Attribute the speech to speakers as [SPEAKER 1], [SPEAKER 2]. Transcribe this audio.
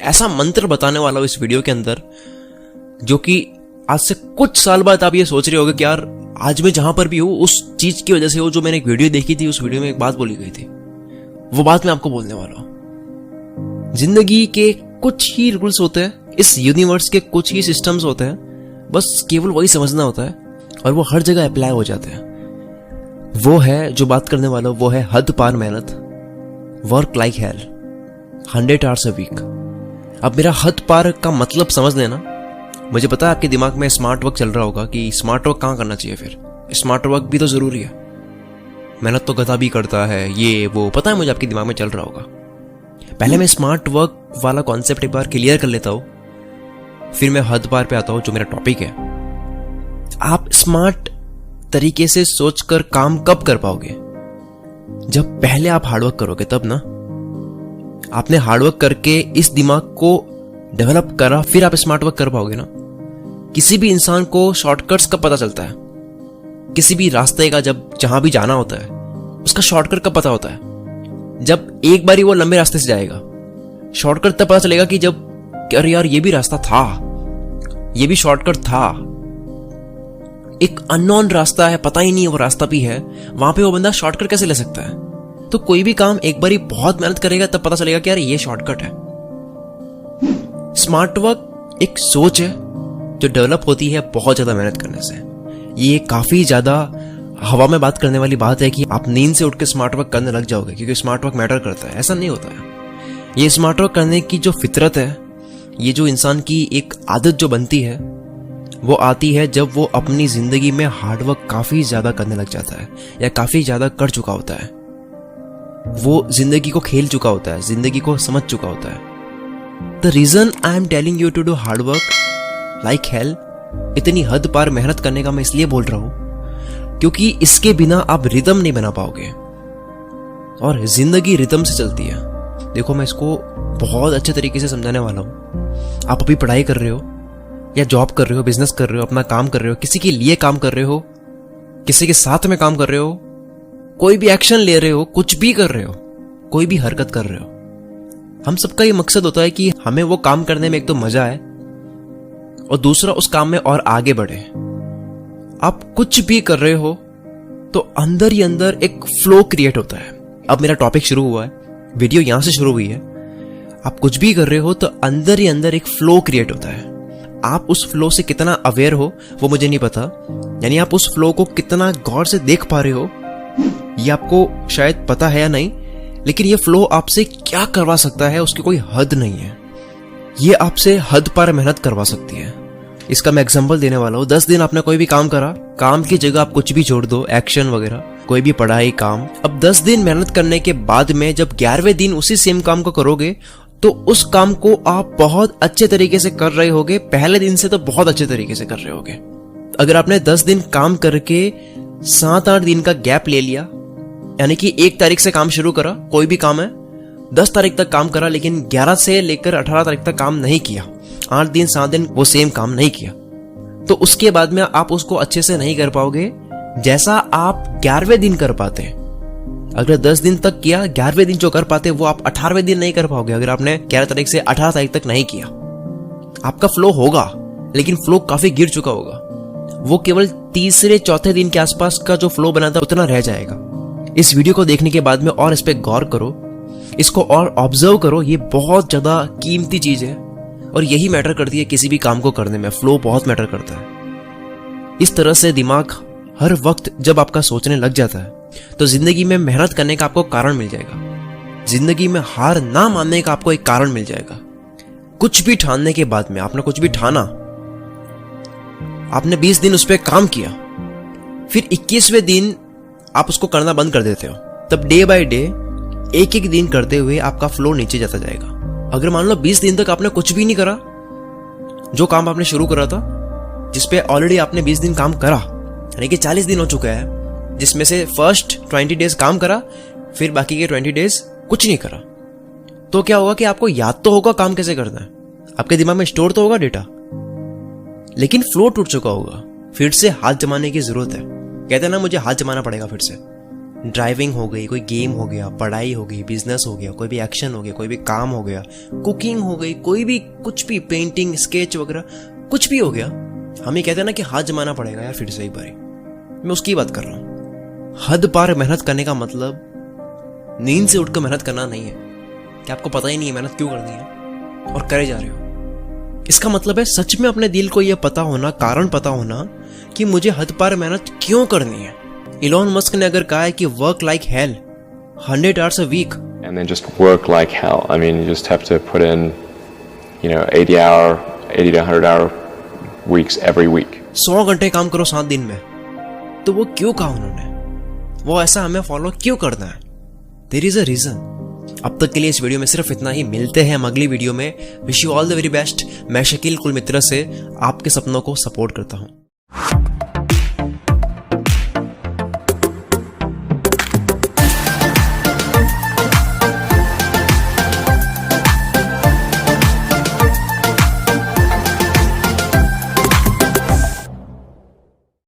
[SPEAKER 1] ऐसा मंत्र बताने वाला हूं इस वीडियो के अंदर, जो कि आज से कुछ साल बाद आप ये सोच रहे होगे कि यार आज मैं जहां पर भी हूं उस चीज की वजह से हो, जो मैंने एक वीडियो देखी थी, उस वीडियो में एक बात बोली गई थी, वो बात मैं आपको बोलने वाला हूं। जिंदगी के कुछ ही रूल्स होते हैं, इस यूनिवर्स के कुछ ही सिस्टम्स होते हैं, बस केवल वही समझना होता है और वो हर जगह अप्लाई हो जाते हैं। वो है जो बात करने वाला, वो है हद पार मेहनत, work like hell, 100 hours a week. अब मेरा हद पार का मतलब समझ लेना। मुझे पता है आपके दिमाग में स्मार्ट वर्क चल रहा होगा कि स्मार्ट वर्क कहाँ करना चाहिए, फिर स्मार्ट वर्क भी तो जरूरी है, मेहनत तो गधा भी करता है, ये वो, पता है मुझे आपके दिमाग में चल रहा होगा। पहले मैं स्मार्ट वर्क वाला कॉन्सेप्ट एक बार क्लियर कर लेता हूं, फिर मैं हद पार पे आता हूं जो मेरा टॉपिक है। आप स्मार्ट तरीके से सोचकर काम कब कर पाओगे? जब पहले आप हार्डवर्क करोगे तब ना। आपने हार्डवर्क करके इस दिमाग को डेवलप करा, फिर आप स्मार्ट वर्क कर पाओगे ना। किसी भी इंसान को शॉर्टकट्स कब पता चलता है? किसी भी रास्ते का जब जहां भी जाना होता है उसका शॉर्टकट कब पता होता है? जब एक बारी वो लंबे रास्ते से जाएगा। शॉर्टकट तब पता चलेगा कि जब अरे यार ये भी रास्ता था, ये भी शॉर्टकट था। एक अननोन रास्ता है, पता ही नहीं है वो रास्ता भी है, वहां पे वो बंदा शॉर्टकट कैसे ले सकता है? तो कोई भी काम एक बारी बहुत मेहनत करेगा तब पता चलेगा कि यार ये शॉर्टकट है। स्मार्ट वर्क एक सोच है जो डेवलप होती है बहुत ज्यादा मेहनत करने से। ये काफी ज्यादा हवा में बात करने वाली बात है कि आप नींद से उठ के स्मार्ट वर्क करने लग जाओगे क्योंकि स्मार्ट वर्क मैटर करता है, ऐसा नहीं होता है। ये स्मार्ट वर्क करने की जो फितरत है, ये जो इंसान की एक आदत जो बनती है, वो आती है जब वो अपनी जिंदगी में हार्डवर्क काफी ज्यादा करने लग जाता है या काफी ज्यादा कर चुका होता है। वो जिंदगी को खेल चुका होता है, जिंदगी को समझ चुका होता है। The reason I am telling you to do hard work like hell, इतनी हद पार मेहनत करने का मैं इसलिए बोल रहा हूं क्योंकि इसके बिना आप रिदम नहीं बना पाओगे और जिंदगी रिदम से चलती है। देखो मैं इसको बहुत अच्छे तरीके से समझाने वाला हूं। आप अभी पढ़ाई कर रहे हो या जॉब कर रहे हो, बिजनेस कर रहे हो, अपना काम कर रहे हो, किसी के लिए काम कर रहे हो, किसी के साथ में काम कर रहे हो, कोई भी एक्शन ले रहे हो, कुछ भी कर रहे हो, कोई भी हरकत कर रहे हो, हम सबका ये मकसद होता है कि हमें वो काम करने में एक तो मजा आए और दूसरा उस काम में और आगे बढ़े। आप कुछ भी कर रहे हो तो अंदर ही अंदर एक फ्लो क्रिएट होता है। अब मेरा टॉपिक शुरू हुआ है, वीडियो यहां से शुरू हुई है। आप कुछ भी कर रहे हो तो अंदर ही अंदर एक फ्लो क्रिएट होता है। आप उस फ्लो से कितना अवेयर हो वो मुझे नहीं पता, यानी आप उस फ्लो को कितना गौर से देख पा रहे हो ये आपको शायद पता है या नहीं, लेकिन ये फ्लो आपसे क्या करवा सकता है उसकी कोई हद नहीं है। ये आपसे हद पार मेहनत करवा सकती है। इसका मैं एग्जांपल देने वाला हूं। 10 दिन आपने कोई भी काम करा, काम की जगह आप कुछ भी छोड़ दो, एक्शन वगैरह, कोई भी पढ़ाई, काम। अब 10 दिन मेहनत करने के बाद में जब 11वें दिन उसी सेम काम को करोगे तो उस काम को आप बहुत अच्छे तरीके से कर रहे होगे, पहले दिन से तो बहुत अच्छे तरीके से कर रहे होगे। अगर आपने 10 दिन काम करके 7-8 दिन का गैप ले लिया, यानी कि 1 तारीख से काम शुरू करा, कोई भी काम है, 10 तारीख तक काम करा, लेकिन 11 से लेकर 18 तारीख तक काम नहीं किया, 8 दिन 7 दिन वो सेम काम नहीं किया, तो उसके बाद में आप उसको अच्छे से नहीं कर पाओगे जैसा आप 11वें दिन कर पाते। अगर 10 दिन तक किया, 11वें दिन जो कर पाते वो आप 18वें दिन नहीं कर पाओगे अगर आपने 11 तारीख से 18 तारीख तक नहीं किया। आपका फ्लो होगा लेकिन फ्लो काफी गिर चुका होगा, वो केवल तीसरे चौथे दिन के आसपास का जो फ्लो बना था उतना रह जाएगा। इस वीडियो को देखने के बाद में और इस पे गौर करो, इसको और ऑब्जर्व करो। ये बहुत ज्यादा कीमती चीज है और यही मैटर करती है किसी भी काम को करने में। फ्लो बहुत मैटर करता है। इस तरह से दिमाग हर वक्त जब आपका सोचने लग जाता है तो जिंदगी में मेहनत करने का आपको कारण मिल जाएगा। जिंदगी में हार ना मानने का आपको एक कारण मिल जाएगा। कुछ भी ठानने के बाद में, आपने कुछ भी ठाना, आपने 20 दिन उस पर काम किया, फिर 21वें दिन आप उसको करना बंद कर देते हो, तब डे बाय डे एक एक दिन करते हुए आपका फ्लो नीचे जाता जाएगा। अगर मान लो 20 दिन तक आपने कुछ भी नहीं करा, जो काम आपने शुरू करा था, जिसपे ऑलरेडी आपने 20 दिन काम करा, यानी कि 40 दिन हो चुका है, जिसमें से फर्स्ट 20 डेज काम करा, फिर बाकी के 20 डेज कुछ नहीं करा, तो क्या होगा कि आपको याद तो होगा काम कैसे करना है, आपके दिमाग में स्टोर तो होगा डेटा, लेकिन फ्लो टूट चुका होगा। फिर से हाथ जमाने की जरूरत है। कहते हैं ना, मुझे हाथ जमाना पड़ेगा फिर से। ड्राइविंग हो गई, कोई गेम हो गया, पढ़ाई हो गई, बिजनेस हो गया, कोई भी एक्शन हो गया, कोई भी काम हो गया, कुकिंग हो गई, कोई भी कुछ भी, पेंटिंग, स्केच वगैरह कुछ भी हो गया, हम ये कहते हैं ना कि हाथ जमाना पड़ेगा यार फिर से एक बारी। मैं उसकी बात कर रहा हूं। हद पार मेहनत करने का मतलब नींद से उठकर मेहनत करना नहीं है कि आपको पता ही नहीं है मेहनत क्यों करनी है और करे जा रहे हो। इसका मतलब है सच में अपने दिल को यह पता होना, कारण पता होना कि मुझे हद पार मेहनत क्यों करनी है। इलॉन मस्क ने अगर कहा है कि work like hell 100 hours a week
[SPEAKER 2] and then just work like hell. I mean, you just have to put in 80 to 100 hour weeks every week.
[SPEAKER 1] 100 घंटे काम करो 7 दिन में, तो वो क्यों कहा उन्होंने? वो ऐसा हमें फॉलो क्यों करना है? There is a reason. अब तक के लिए इस वीडियो में सिर्फ इतना ही। मिलते हैं हम अगली वीडियो में। Wish you all the very best. मैं शकील कुल मित्र से आपके सपनों को सपोर्ट करता हूं।